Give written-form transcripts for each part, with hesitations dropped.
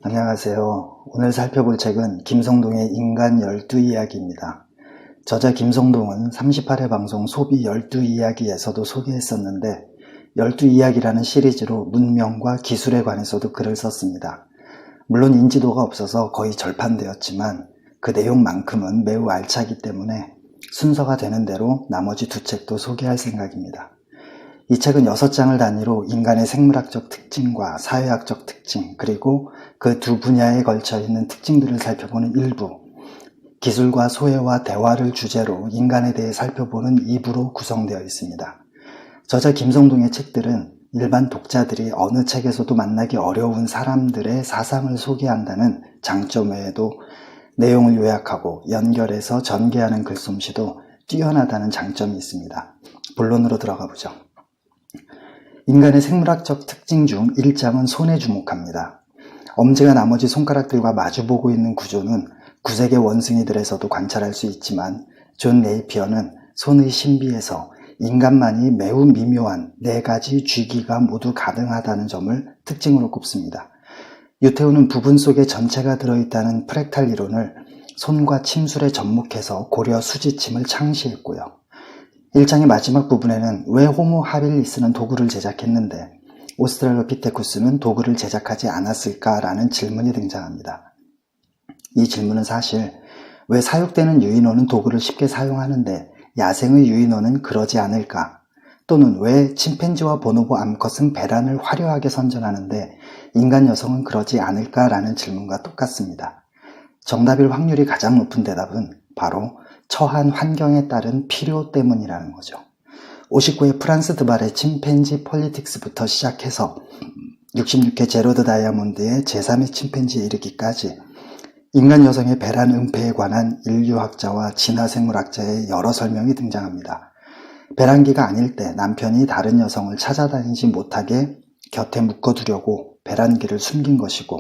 안녕하세요. 오늘 살펴볼 책은 김성동의 인간 12이야기입니다. 저자 김성동은 38회 방송 소비 12이야기에서도 소개했었는데 12이야기라는 시리즈로 문명과 기술에 관해서도 글을 썼습니다. 물론 인지도가 없어서 거의 절판되었지만 그 내용만큼은 매우 알차기 때문에 순서가 되는 대로 나머지 두 책도 소개할 생각입니다. 이 책은 6장을 단위로 인간의 생물학적 특징과 사회학적 특징, 그리고 그 두 분야에 걸쳐 있는 특징들을 살펴보는 일부, 기술과 소외와 대화를 주제로 인간에 대해 살펴보는 2부로 구성되어 있습니다. 저자 김성동의 책들은 일반 독자들이 어느 책에서도 만나기 어려운 사람들의 사상을 소개한다는 장점 외에도 내용을 요약하고 연결해서 전개하는 글솜씨도 뛰어나다는 장점이 있습니다. 본론으로 들어가 보죠. 인간의 생물학적 특징 중 1장은 손에 주목합니다. 엄지가 나머지 손가락들과 마주보고 있는 구조는 구색의 원숭이들에서도 관찰할 수 있지만 존 네이피어는 손의 신비에서 인간만이 매우 미묘한 4가지 쥐기가 모두 가능하다는 점을 특징으로 꼽습니다. 유태우는 부분 속에 전체가 들어있다는 프랙탈 이론을 손과 침술에 접목해서 고려 수지침을 창시했고요. 1장의 마지막 부분에는 왜 호모 하빌리스는 도구를 제작했는데 오스트랄로피테쿠스는 도구를 제작하지 않았을까라는 질문이 등장합니다. 이 질문은 사실 왜 사육되는 유인원은 도구를 쉽게 사용하는데 야생의 유인원은 그러지 않을까? 또는 왜 침팬지와 보노보 암컷은 배란을 화려하게 선전하는데 인간 여성은 그러지 않을까라는 질문과 똑같습니다. 정답일 확률이 가장 높은 대답은 바로 처한 환경에 따른 필요 때문이라는 거죠. 59회 프란스 드발의 침팬지 폴리틱스부터 시작해서 66회 제로드 다이아몬드의 제3의 침팬지에 이르기까지 인간 여성의 배란 은폐에 관한 인류학자와 진화생물학자의 여러 설명이 등장합니다. 배란기가 아닐 때 남편이 다른 여성을 찾아다니지 못하게 곁에 묶어두려고 배란기를 숨긴 것이고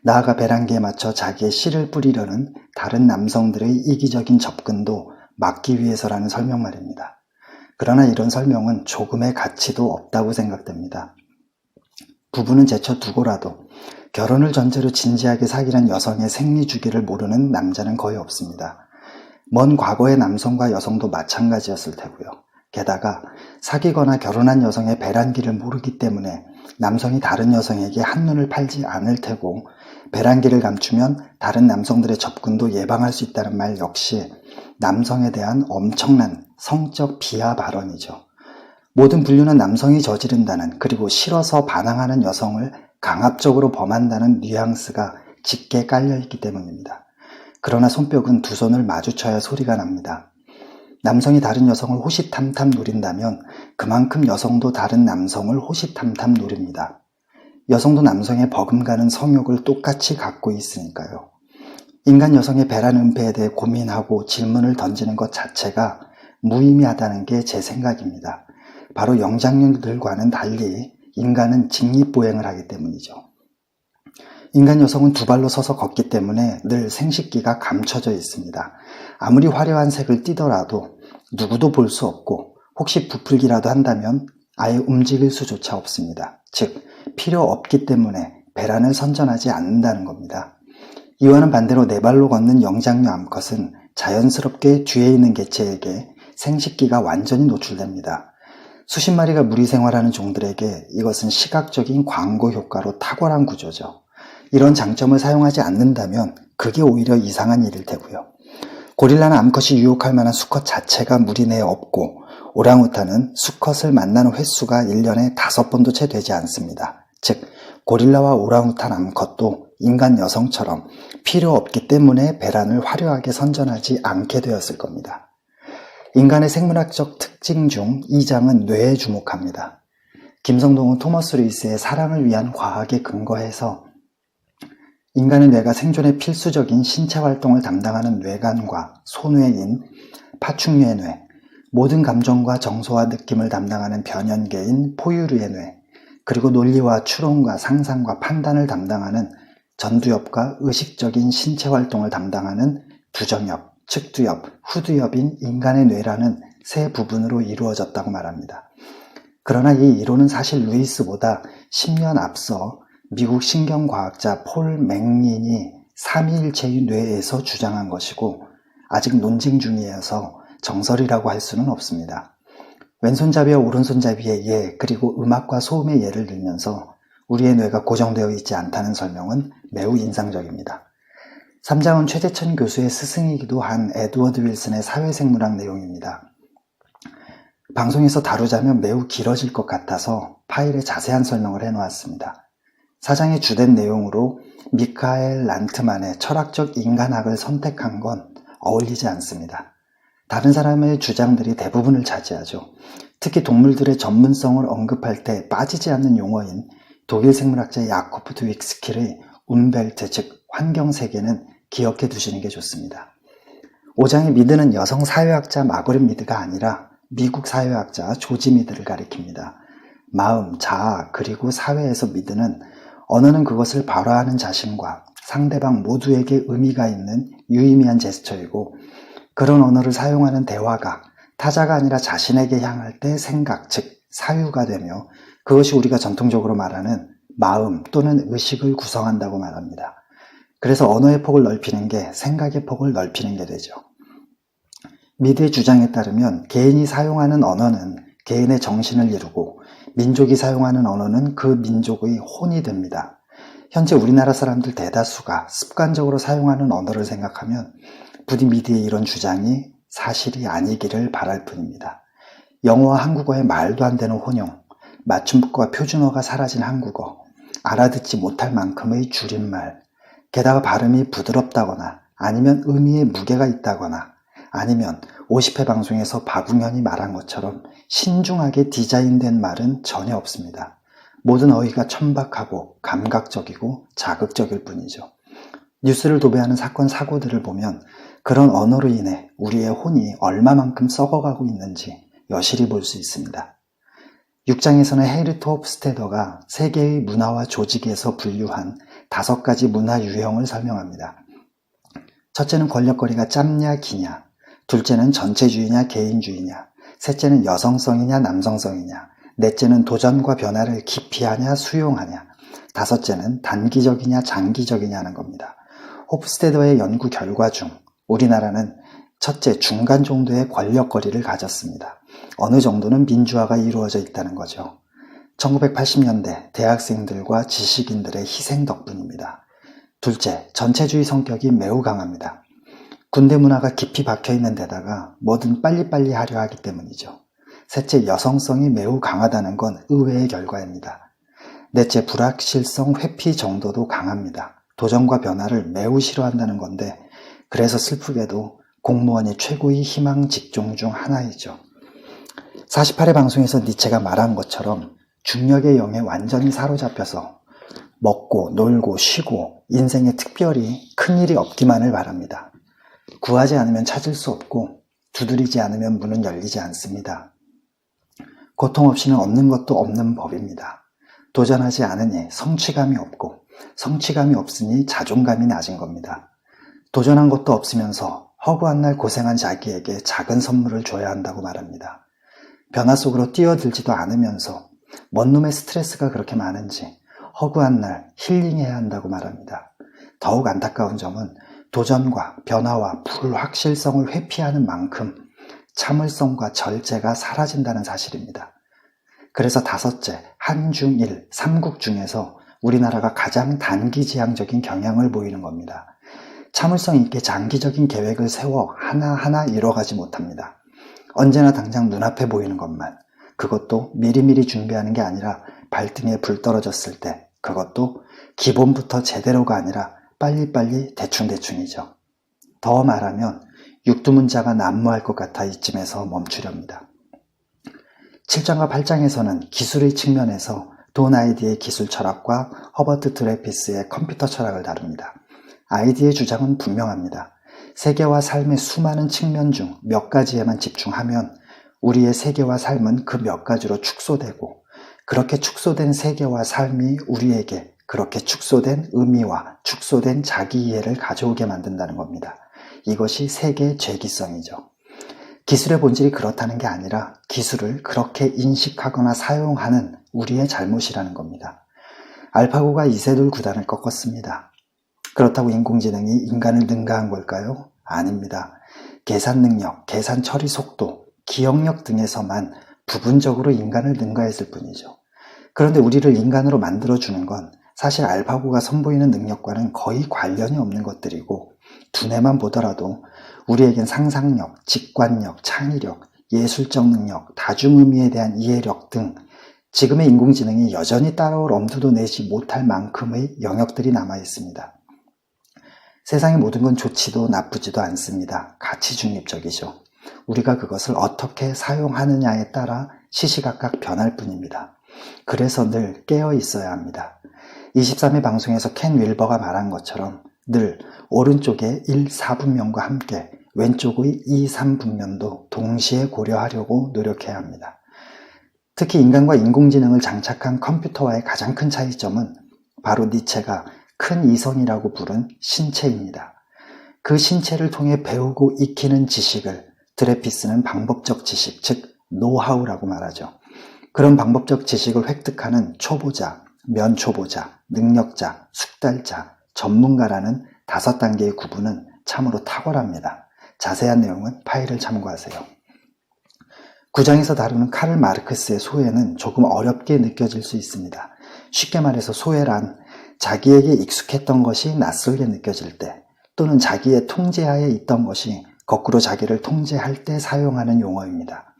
나아가 배란기에 맞춰 자기의 씨를 뿌리려는 다른 남성들의 이기적인 접근도 막기 위해서라는 설명 말입니다. 그러나 이런 설명은 조금의 가치도 없다고 생각됩니다. 부부는 제쳐두고라도 결혼을 전제로 진지하게 사귀는 여성의 생리 주기를 모르는 남자는 거의 없습니다. 먼 과거의 남성과 여성도 마찬가지였을 테고요. 게다가 사귀거나 결혼한 여성의 배란기를 모르기 때문에 남성이 다른 여성에게 한눈을 팔지 않을 테고 배란기를 감추면 다른 남성들의 접근도 예방할 수 있다는 말 역시 남성에 대한 엄청난 성적 비하 발언이죠. 모든 분류는 남성이 저지른다는, 그리고 싫어서 반항하는 여성을 강압적으로 범한다는 뉘앙스가 짙게 깔려있기 때문입니다. 그러나 손뼉은 두 손을 마주쳐야 소리가 납니다. 남성이 다른 여성을 호시탐탐 노린다면 그만큼 여성도 다른 남성을 호시탐탐 노립니다. 여성도 남성의 버금가는 성욕을 똑같이 갖고 있으니까요. 인간 여성의 배란 은폐에 대해 고민하고 질문을 던지는 것 자체가 무의미하다는 게 제 생각입니다. 바로 영장류들과는 달리 인간은 직립보행을 하기 때문이죠. 인간 여성은 두 발로 서서 걷기 때문에 늘 생식기가 감춰져 있습니다. 아무리 화려한 색을 띠더라도 누구도 볼 수 없고 혹시 부풀기라도 한다면 아예 움직일 수조차 없습니다. 즉, 필요 없기 때문에 배란을 선전하지 않는다는 겁니다. 이와는 반대로 네 발로 걷는 영장류 암컷은 자연스럽게 뒤에 있는 개체에게 생식기가 완전히 노출됩니다. 수십 마리가 무리 생활하는 종들에게 이것은 시각적인 광고 효과로 탁월한 구조죠. 이런 장점을 사용하지 않는다면 그게 오히려 이상한 일일 테고요. 고릴라는 암컷이 유혹할 만한 수컷 자체가 무리 내에 없고 오랑우탄은 수컷을 만나는 횟수가 1년에 5번도 채 되지 않습니다. 즉, 고릴라와 오랑우탄 암컷도 인간 여성처럼 필요 없기 때문에 배란을 화려하게 선전하지 않게 되었을 겁니다. 인간의 생물학적 특징 중 2장은 뇌에 주목합니다. 김성동은 토머스 루이스의 사랑을 위한 과학에 근거해서 인간의 뇌가 생존에 필수적인 신체 활동을 담당하는 뇌관과 소뇌인 파충류의 뇌, 모든 감정과 정서와 느낌을 담당하는 변연계인 포유류의 뇌, 그리고 논리와 추론과 상상과 판단을 담당하는 전두엽과 의식적인 신체 활동을 담당하는 두정엽, 측두엽, 후두엽인 인간의 뇌라는 세 부분으로 이루어졌다고 말합니다. 그러나 이 이론은 사실 루이스보다 10년 앞서 미국 신경과학자 폴 맥린이 삼위일체의 뇌에서 주장한 것이고 아직 논쟁 중이어서 정설이라고 할 수는 없습니다. 왼손잡이와 오른손잡이의 예, 그리고 음악과 소음의 예를 들면서 우리의 뇌가 고정되어 있지 않다는 설명은 매우 인상적입니다. 3장은 최재천 교수의 스승이기도 한 에드워드 윌슨의 사회생물학 내용입니다. 방송에서 다루자면 매우 길어질 것 같아서 파일에 자세한 설명을 해놓았습니다. 4장의 주된 내용으로 미카엘 란트만의 철학적 인간학을 선택한 건 어울리지 않습니다. 다른 사람의 주장들이 대부분을 차지하죠. 특히 동물들의 전문성을 언급할 때 빠지지 않는 용어인 독일 생물학자 야코프 드윅스킬의 움벨트, 즉 환경세계는 기억해 두시는 게 좋습니다. 5장의 미드는 여성 사회학자 마거릿 미드가 아니라 미국 사회학자 조지 미드를 가리킵니다. 마음, 자아, 그리고 사회에서 미드는 언어는 그것을 발화하는 자신과 상대방 모두에게 의미가 있는 유의미한 제스처이고 그런 언어를 사용하는 대화가 타자가 아니라 자신에게 향할 때 생각, 즉 사유가 되며 그것이 우리가 전통적으로 말하는 마음 또는 의식을 구성한다고 말합니다. 그래서 언어의 폭을 넓히는 게 생각의 폭을 넓히는 게 되죠. 미드의 주장에 따르면 개인이 사용하는 언어는 개인의 정신을 이루고 민족이 사용하는 언어는 그 민족의 혼이 됩니다. 현재 우리나라 사람들 대다수가 습관적으로 사용하는 언어를 생각하면 부디 미드의 이런 주장이 사실이 아니기를 바랄 뿐입니다. 영어와 한국어의 말도 안 되는 혼용, 맞춤법과 표준어가 사라진 한국어, 알아듣지 못할 만큼의 줄임말, 게다가 발음이 부드럽다거나 아니면 의미에 무게가 있다거나 아니면 50회 방송에서 박웅현이 말한 것처럼 신중하게 디자인된 말은 전혀 없습니다. 모든 어휘가 천박하고 감각적이고 자극적일 뿐이죠. 뉴스를 도배하는 사건 사고들을 보면 그런 언어로 인해 우리의 혼이 얼마만큼 썩어가고 있는지 여실히 볼 수 있습니다. 6장에서는 헤이르트 호프스테더가 세계의 문화와 조직에서 분류한 5가지 문화 유형을 설명합니다. 첫째는 권력거리가 짧냐 기냐, 둘째는 전체주의냐 개인주의냐, 셋째는 여성성이냐 남성성이냐, 넷째는 도전과 변화를 기피하냐 수용하냐, 다섯째는 단기적이냐 장기적이냐는 겁니다. 호프스테더의 연구 결과 중 우리나라는 첫째 중간 정도의 권력거리를 가졌습니다. 어느 정도는 민주화가 이루어져 있다는 거죠. 1980년대 대학생들과 지식인들의 희생 덕분입니다. 둘째, 전체주의 성격이 매우 강합니다. 군대 문화가 깊이 박혀있는 데다가 뭐든 빨리빨리 하려 하기 때문이죠. 셋째, 여성성이 매우 강하다는 건 의외의 결과입니다. 넷째, 불확실성 회피 정도도 강합니다. 도전과 변화를 매우 싫어한다는 건데 그래서 슬프게도 공무원이 최고의 희망 직종 중 하나이죠. 48회 방송에서 니체가 말한 것처럼 중력의 영에 완전히 사로잡혀서 먹고 놀고 쉬고 인생에 특별히 큰일이 없기만을 바랍니다. 구하지 않으면 찾을 수 없고 두드리지 않으면 문은 열리지 않습니다. 고통 없이는 얻는 것도 없는 법입니다. 도전하지 않으니 성취감이 없고 성취감이 없으니 자존감이 낮은 겁니다. 도전한 것도 없으면서 허구한 날 고생한 자기에게 작은 선물을 줘야 한다고 말합니다. 변화 속으로 뛰어들지도 않으면서 뭔 놈의 스트레스가 그렇게 많은지 허구한 날 힐링해야 한다고 말합니다. 더욱 안타까운 점은 도전과 변화와 불확실성을 회피하는 만큼 참을성과 절제가 사라진다는 사실입니다. 그래서 다섯째, 한중일, 삼국 중에서 우리나라가 가장 단기지향적인 경향을 보이는 겁니다. 참을성 있게 장기적인 계획을 세워 하나하나 이뤄가지 못합니다. 언제나 당장 눈앞에 보이는 것만, 그것도 미리미리 준비하는 게 아니라 발등에 불 떨어졌을 때, 그것도 기본부터 제대로가 아니라 빨리빨리 대충대충이죠. 더 말하면 육두문자가 난무할 것 같아 이쯤에서 멈추렵니다. 7장과 8장에서는 기술의 측면에서 돈 아이디의 기술 철학과 허버트 드레피스의 컴퓨터 철학을 다룹니다. 아이디의 주장은 분명합니다. 세계와 삶의 수많은 측면 중 몇 가지에만 집중하면 우리의 세계와 삶은 그 몇 가지로 축소되고 그렇게 축소된 세계와 삶이 우리에게 그렇게 축소된 의미와 축소된 자기이해를 가져오게 만든다는 겁니다. 이것이 세계의 죄기성이죠. 기술의 본질이 그렇다는 게 아니라 기술을 그렇게 인식하거나 사용하는 우리의 잘못이라는 겁니다. 알파고가 이세돌 구단을 꺾었습니다. 그렇다고 인공지능이 인간을 능가한 걸까요? 아닙니다. 계산 능력, 계산 처리 속도, 기억력 등에서만 부분적으로 인간을 능가했을 뿐이죠. 그런데 우리를 인간으로 만들어주는 건 사실 알파고가 선보이는 능력과는 거의 관련이 없는 것들이고, 두뇌만 보더라도 우리에겐 상상력, 직관력, 창의력, 예술적 능력, 다중의미에 대한 이해력 등 지금의 인공지능이 여전히 따라올 엄두도 내지 못할 만큼의 영역들이 남아 있습니다. 세상의 모든 건 좋지도 나쁘지도 않습니다. 가치 중립적이죠. 우리가 그것을 어떻게 사용하느냐에 따라 시시각각 변할 뿐입니다. 그래서 늘 깨어 있어야 합니다. 23회 방송에서 켄 윌버가 말한 것처럼 늘 오른쪽의 1, 4분면과 함께 왼쪽의 2, 3분면도 동시에 고려하려고 노력해야 합니다. 특히 인간과 인공지능을 장착한 컴퓨터와의 가장 큰 차이점은 바로 니체가 큰 이성이라고 부른 신체입니다. 그 신체를 통해 배우고 익히는 지식을 드레피스는 방법적 지식, 즉 노하우라고 말하죠. 그런 방법적 지식을 획득하는 초보자, 면초보자, 능력자, 숙달자, 전문가라는 5단계의 구분은 참으로 탁월합니다. 자세한 내용은 파일을 참고하세요. 9장에서 다루는 카를 마르크스의 소외는 조금 어렵게 느껴질 수 있습니다. 쉽게 말해서 소외란 자기에게 익숙했던 것이 낯설게 느껴질 때, 또는 자기의 통제하에 있던 것이 거꾸로 자기를 통제할 때 사용하는 용어입니다.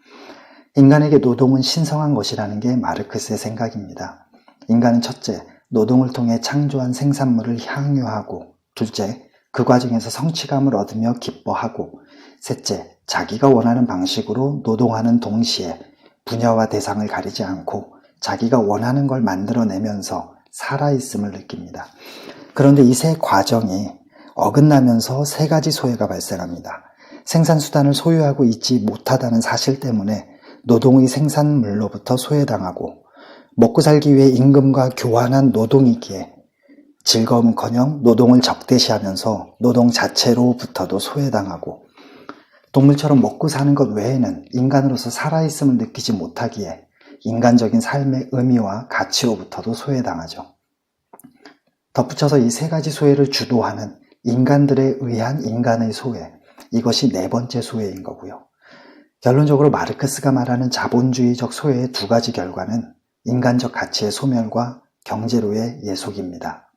인간에게 노동은 신성한 것이라는 게 마르크스의 생각입니다. 인간은 첫째, 노동을 통해 창조한 생산물을 향유하고, 둘째, 그 과정에서 성취감을 얻으며 기뻐하고, 셋째, 자기가 원하는 방식으로 노동하는 동시에 분야와 대상을 가리지 않고 자기가 원하는 걸 만들어내면서 살아있음을 느낍니다. 그런데 이 세 과정이 어긋나면서 3가지 소외가 발생합니다. 생산수단을 소유하고 있지 못하다는 사실 때문에 노동의 생산물로부터 소외당하고, 먹고 살기 위해 임금과 교환한 노동이기에 즐거움은커녕 노동을 적대시하면서 노동 자체로부터도 소외당하고, 동물처럼 먹고 사는 것 외에는 인간으로서 살아있음을 느끼지 못하기에 인간적인 삶의 의미와 가치로부터도 소외당하죠. 덧붙여서 이 3가지 소외를 주도하는 인간들에 의한 인간의 소외, 이것이 4번째 소외인 거고요. 결론적으로 마르크스가 말하는 자본주의적 소외의 2가지 결과는 인간적 가치의 소멸과 경제로의 예속입니다.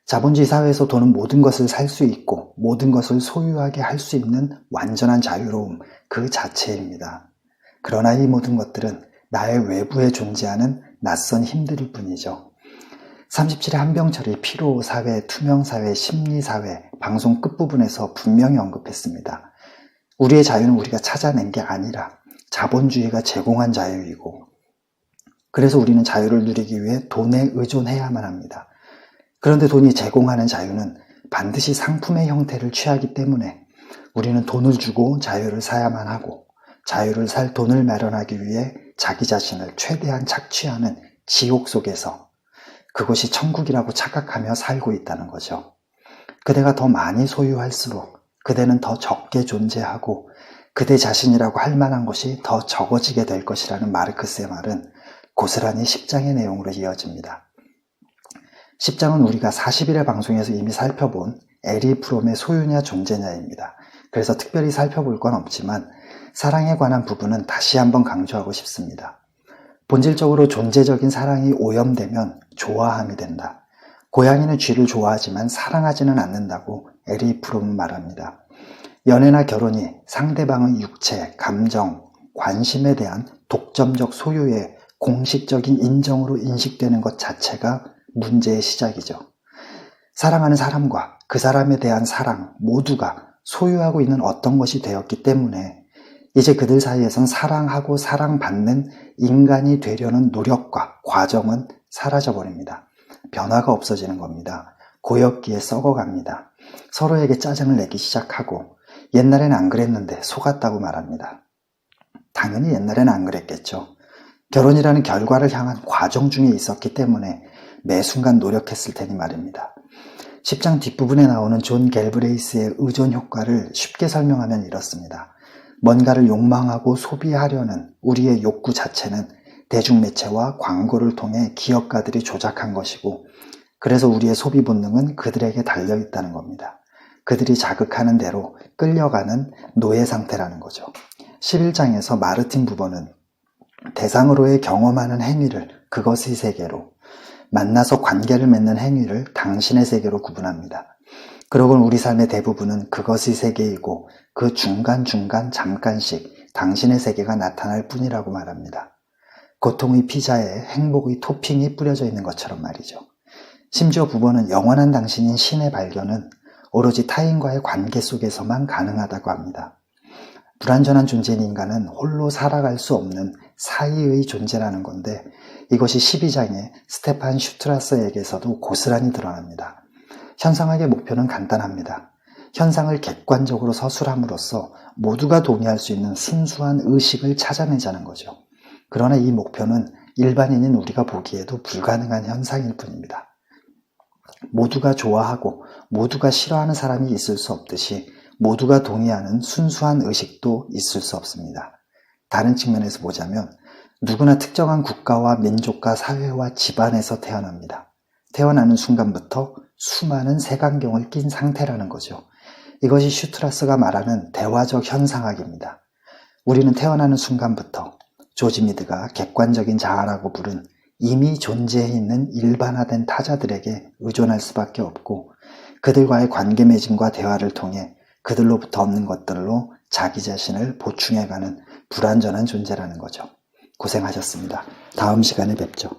자본주의 사회에서 돈은 모든 것을 살 수 있고 모든 것을 소유하게 할 수 있는 완전한 자유로움 그 자체입니다. 그러나 이 모든 것들은 나의 외부에 존재하는 낯선 힘들일 뿐이죠. 37회 한병철이 피로사회, 투명사회, 심리사회 방송 끝부분에서 분명히 언급했습니다. 우리의 자유는 우리가 찾아낸 게 아니라 자본주의가 제공한 자유이고, 그래서 우리는 자유를 누리기 위해 돈에 의존해야만 합니다. 그런데 돈이 제공하는 자유는 반드시 상품의 형태를 취하기 때문에 우리는 돈을 주고 자유를 사야만 하고, 자유를 살 돈을 마련하기 위해 자기 자신을 최대한 착취하는 지옥 속에서 그것이 천국이라고 착각하며 살고 있다는 거죠. 그대가 더 많이 소유할수록 그대는 더 적게 존재하고 그대 자신이라고 할 만한 것이 더 적어지게 될 것이라는 마르크스의 말은 고스란히 10장의 내용으로 이어집니다. 10장은 우리가 40일의 방송에서 이미 살펴본 에리 프롬의 소유냐 존재냐입니다. 그래서 특별히 살펴볼 건 없지만 사랑에 관한 부분은 다시 한번 강조하고 싶습니다. 본질적으로 존재적인 사랑이 오염되면 좋아함이 된다. 고양이는 쥐를 좋아하지만 사랑하지는 않는다고 에리 프롬은 말합니다. 연애나 결혼이 상대방의 육체, 감정, 관심에 대한 독점적 소유의 공식적인 인정으로 인식되는 것 자체가 문제의 시작이죠. 사랑하는 사람과 그 사람에 대한 사랑 모두가 소유하고 있는 어떤 것이 되었기 때문에 이제 그들 사이에선 사랑하고 사랑받는 인간이 되려는 노력과 과정은 사라져버립니다. 변화가 없어지는 겁니다. 고엽기에 썩어갑니다. 서로에게 짜증을 내기 시작하고 옛날에는 안 그랬는데 속았다고 말합니다. 당연히 옛날에는 안 그랬겠죠. 결혼이라는 결과를 향한 과정 중에 있었기 때문에 매 순간 노력했을 테니 말입니다. 10장 뒷부분에 나오는 존 갤브레이스의 의존 효과를 쉽게 설명하면 이렇습니다. 뭔가를 욕망하고 소비하려는 우리의 욕구 자체는 대중매체와 광고를 통해 기업가들이 조작한 것이고, 그래서 우리의 소비 본능은 그들에게 달려있다는 겁니다. 그들이 자극하는 대로 끌려가는 노예 상태라는 거죠. 11장에서 마르틴 부버는 대상으로의 경험하는 행위를 그것의 세계로, 만나서 관계를 맺는 행위를 당신의 세계로 구분합니다. 그러곤 우리 삶의 대부분은 그것의 세계이고 그 중간중간 잠깐씩 당신의 세계가 나타날 뿐이라고 말합니다. 고통의 피자에 행복의 토핑이 뿌려져 있는 것처럼 말이죠. 심지어 부버는 영원한 당신인 신의 발견은 오로지 타인과의 관계 속에서만 가능하다고 합니다. 불완전한 존재인 인간은 홀로 살아갈 수 없는 사이의 존재라는 건데, 이것이 12장의 스테판 슈트라스에게서도 고스란히 드러납니다. 현상학의 목표는 간단합니다. 현상을 객관적으로 서술함으로써 모두가 동의할 수 있는 순수한 의식을 찾아내자는 거죠. 그러나 이 목표는 일반인인 우리가 보기에도 불가능한 현상일 뿐입니다. 모두가 좋아하고 모두가 싫어하는 사람이 있을 수 없듯이 모두가 동의하는 순수한 의식도 있을 수 없습니다. 다른 측면에서 보자면 누구나 특정한 국가와 민족과 사회와 집안에서 태어납니다. 태어나는 순간부터 수많은 색안경을 낀 상태라는 거죠. 이것이 슈트라스가 말하는 대화적 현상학입니다. 우리는 태어나는 순간부터 조지 미드가 객관적인 자아라고 부른 이미 존재해 있는 일반화된 타자들에게 의존할 수밖에 없고, 그들과의 관계 맺음과 대화를 통해 그들로부터 없는 것들로 자기 자신을 보충해가는 불완전한 존재라는 거죠. 고생하셨습니다. 다음 시간에 뵙죠.